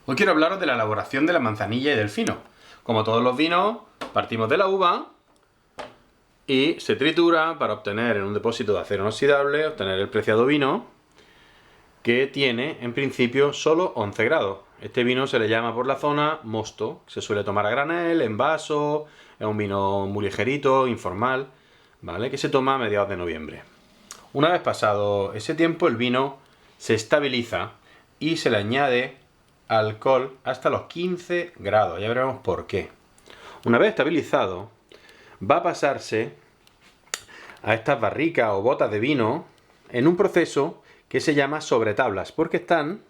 Hoy quiero hablaros de la elaboración de la manzanilla y del fino. Como todos los vinos, partimos de la uva y se tritura para obtener en un depósito de acero inoxidable, obtener el preciado vino, que tiene en principio solo 11 grados. Este vino se le llama por la zona mosto, se suele tomar a granel, en vaso, es un vino muy ligerito, informal, ¿vale? Que se toma a mediados de noviembre. Una vez pasado ese tiempo, el vino se estabiliza y se le añade alcohol hasta los 15 grados. Ya veremos por qué. Una vez estabilizado, va a pasarse a estas barricas o botas de vino en un proceso que se llama sobretablas, porque están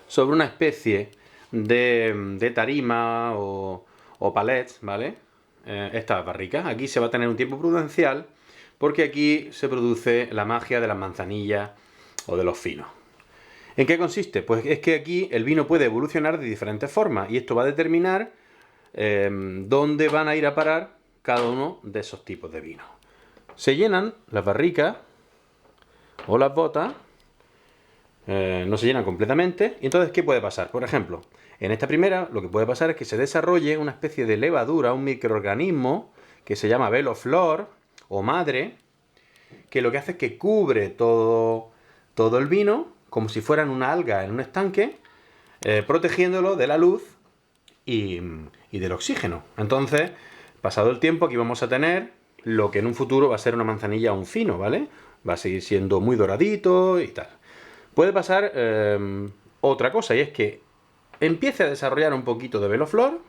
sobre una especie de tarima o palets, ¿vale? Estas barricas. Aquí se va a tener un tiempo prudencial porque aquí se produce la magia de las manzanillas o de los finos. ¿En qué consiste? Pues es que aquí el vino puede evolucionar de diferentes formas y esto va a determinar dónde van a ir a parar cada uno de esos tipos de vino. Se llenan las barricas o las botas, no se llenan completamente, y entonces ¿qué puede pasar? Por ejemplo, en esta primera lo que puede pasar es que se desarrolle una especie de levadura, un microorganismo que se llama veloflor o madre, que lo que hace es que cubre todo el vino como si fueran una alga en un estanque, protegiéndolo de la luz y del oxígeno. Entonces, pasado el tiempo, aquí vamos a tener lo que en un futuro va a ser una manzanilla o un fino, ¿vale? Va a seguir siendo muy doradito y tal. Puede pasar otra cosa, y es que empiece a desarrollar un poquito de veloflor,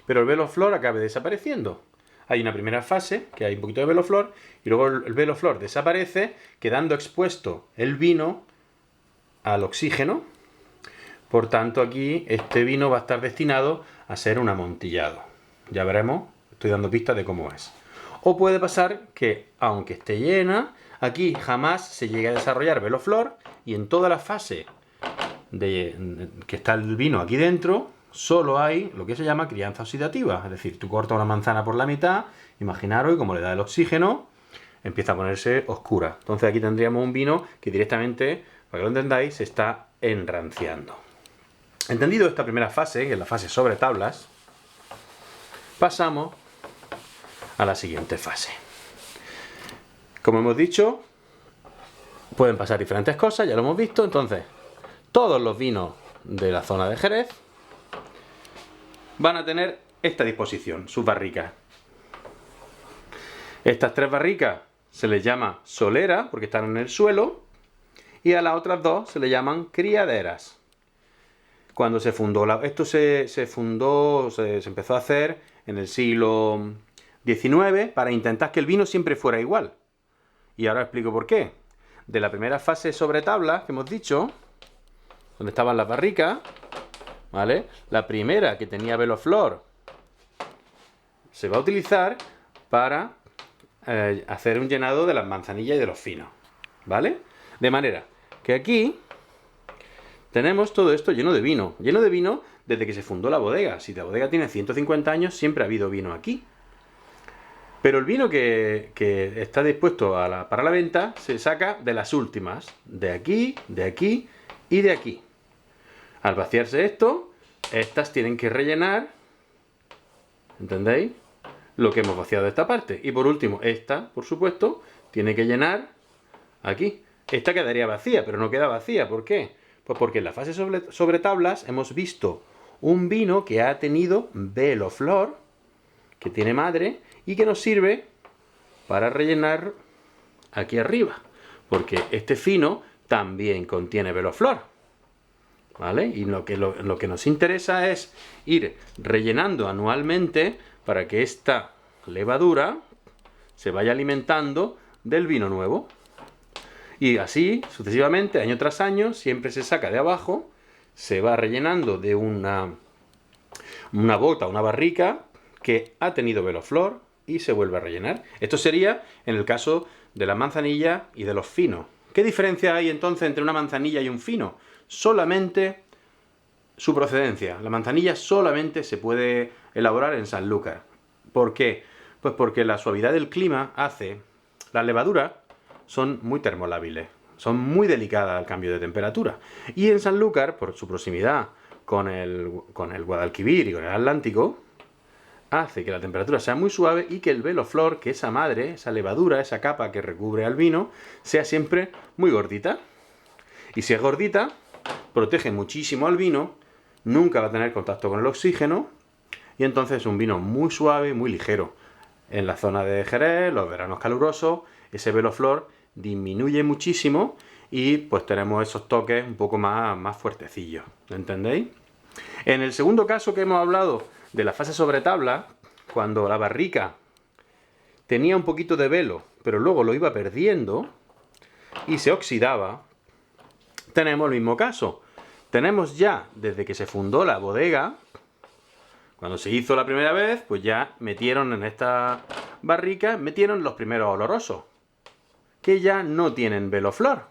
pero el veloflor acabe desapareciendo. Hay una primera fase, que hay un poquito de veloflor, y luego el veloflor desaparece, quedando expuesto el vino al oxígeno. Por tanto, aquí este vino va a estar destinado a ser un amontillado. Ya veremos, estoy dando pistas de cómo es. O puede pasar que, aunque esté llena, aquí jamás se llegue a desarrollar veloflor y en toda la fase que está el vino aquí dentro, solo hay lo que se llama crianza oxidativa. Es decir, tú cortas una manzana por la mitad, imaginaros, y como le da el oxígeno, empieza a ponerse oscura. Entonces aquí tendríamos un vino que directamente, para que lo entendáis, se está enranciando. Entendido esta primera fase, que es la fase sobre tablas, pasamos a la siguiente fase. Como hemos dicho, pueden pasar diferentes cosas, ya lo hemos visto. Entonces, todos los vinos de la zona de Jerez van a tener esta disposición, sus barricas. Estas tres barricas se les llama solera porque están en el suelo, y a las otras dos se les llaman criaderas. Cuando se fundó, esto se empezó a hacer en el siglo XIX para intentar que el vino siempre fuera igual. Y ahora explico por qué. De la primera fase sobre tablas que hemos dicho, donde estaban las barricas, ¿vale? La primera, que tenía veloflor, se va a utilizar para hacer un llenado de las manzanillas y de los finos, ¿vale? De manera que aquí tenemos todo esto lleno de vino desde que se fundó la bodega. Si la bodega tiene 150 años, siempre ha habido vino aquí. Pero el vino que está dispuesto para la venta se saca de las últimas, de aquí y de aquí. Al vaciarse esto, estas tienen que rellenar, ¿entendéis?, lo que hemos vaciado de esta parte. Y por último, esta, por supuesto, tiene que llenar aquí. Esta quedaría vacía, pero no queda vacía. ¿Por qué? Pues porque en la fase sobre tablas hemos visto un vino que ha tenido veloflor, que tiene madre, y que nos sirve para rellenar aquí arriba. Porque este fino también contiene veloflor, ¿vale? Y lo que nos interesa es ir rellenando anualmente para que esta levadura se vaya alimentando del vino nuevo. Y así, sucesivamente, año tras año, siempre se saca de abajo, se va rellenando de una bota, una barrica que ha tenido veloflor y se vuelve a rellenar. Esto sería en el caso de la manzanilla y de los finos. ¿Qué diferencia hay entonces entre una manzanilla y un fino? Solamente su procedencia. La manzanilla solamente se puede elaborar en Sanlúcar. ¿Por qué? Pues porque la suavidad del clima hace... Las levaduras son muy termolábiles. son muy delicadas al cambio de temperatura. Y en Sanlúcar, por su proximidad con el Guadalquivir y con el Atlántico, hace que la temperatura sea muy suave y que el velo flor, que esa madre, esa levadura, esa capa que recubre al vino, sea siempre muy gordita. Y si es gordita, protege muchísimo al vino, nunca va a tener contacto con el oxígeno, y entonces es un vino muy suave y muy ligero. En la zona de Jerez, los veranos calurosos, ese velo flor disminuye muchísimo y pues tenemos esos toques un poco más fuertecillos. ¿Entendéis? En el segundo caso que hemos hablado de la fase sobre tabla, cuando la barrica tenía un poquito de velo, pero luego lo iba perdiendo y se oxidaba, tenemos el mismo caso. Tenemos ya, desde que se fundó la bodega, cuando se hizo la primera vez, pues ya metieron en esta barrica, metieron los primeros olorosos, que ya no tienen velo flor,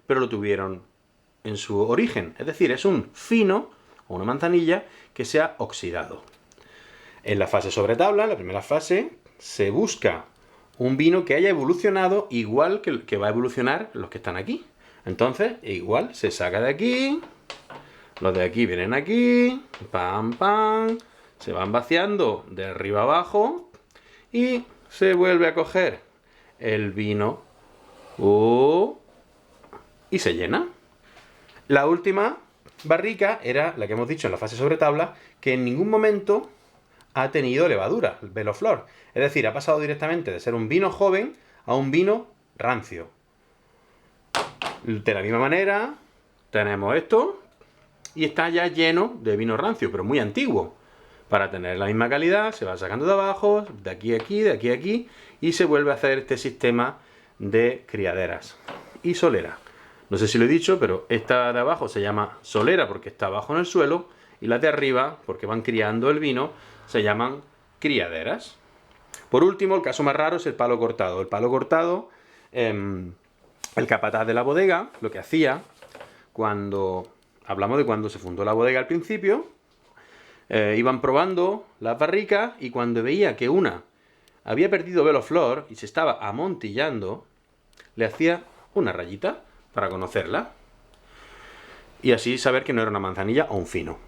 pero lo tuvieron en su origen. Es decir, es un fino, o una manzanilla, que se ha oxidado. En la fase sobre tabla, la primera fase, se busca un vino que haya evolucionado igual que el que va a evolucionar los que están aquí. Entonces, igual, se saca de aquí, los de aquí vienen aquí, pam, pam, se van vaciando de arriba abajo y se vuelve a coger el vino y se llena. La última barrica era la que hemos dicho en la fase sobre tabla, que en ningún momento ha tenido levadura, el velo flor. Es decir, ha pasado directamente de ser un vino joven a un vino rancio. De la misma manera, tenemos esto y está ya lleno de vino rancio, pero muy antiguo. Para tener la misma calidad, se va sacando de abajo, de aquí a aquí, de aquí a aquí, y se vuelve a hacer este sistema de criaderas y solera. No sé si lo he dicho, pero esta de abajo se llama solera porque está abajo en el suelo, y las de arriba, porque van criando el vino, se llaman criaderas. Por último, el caso más raro es el palo cortado. El palo cortado, el capataz de la bodega, lo que hacía, cuando hablamos de cuando se fundó la bodega al principio, iban probando las barricas y cuando veía que una había perdido velo flor y se estaba amontillando, le hacía una rayita para conocerla y así saber que no era una manzanilla o un fino.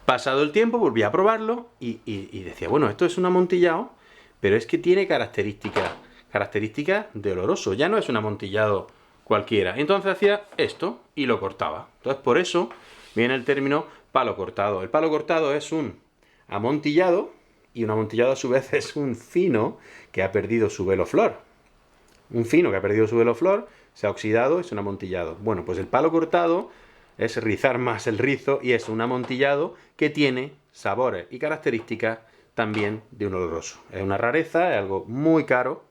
Pasado el tiempo volvía a probarlo y decía, bueno, esto es un amontillado, pero es que tiene características de oloroso, ya no es un amontillado cualquiera. Entonces hacía esto y lo cortaba. Entonces por eso viene el término palo cortado. El palo cortado es un amontillado y un amontillado a su vez es un fino que ha perdido su velo flor. Un fino que ha perdido su velo flor, se ha oxidado, es un amontillado. Bueno, pues el palo cortado es rizar más el rizo y es un amontillado que tiene sabores y características también de un oloroso. Es una rareza, es algo muy caro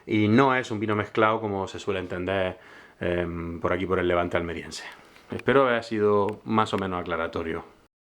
y no es un vino mezclado como se suele entender por aquí por el Levante almeriense. Espero que haya sido más o menos aclaratorio.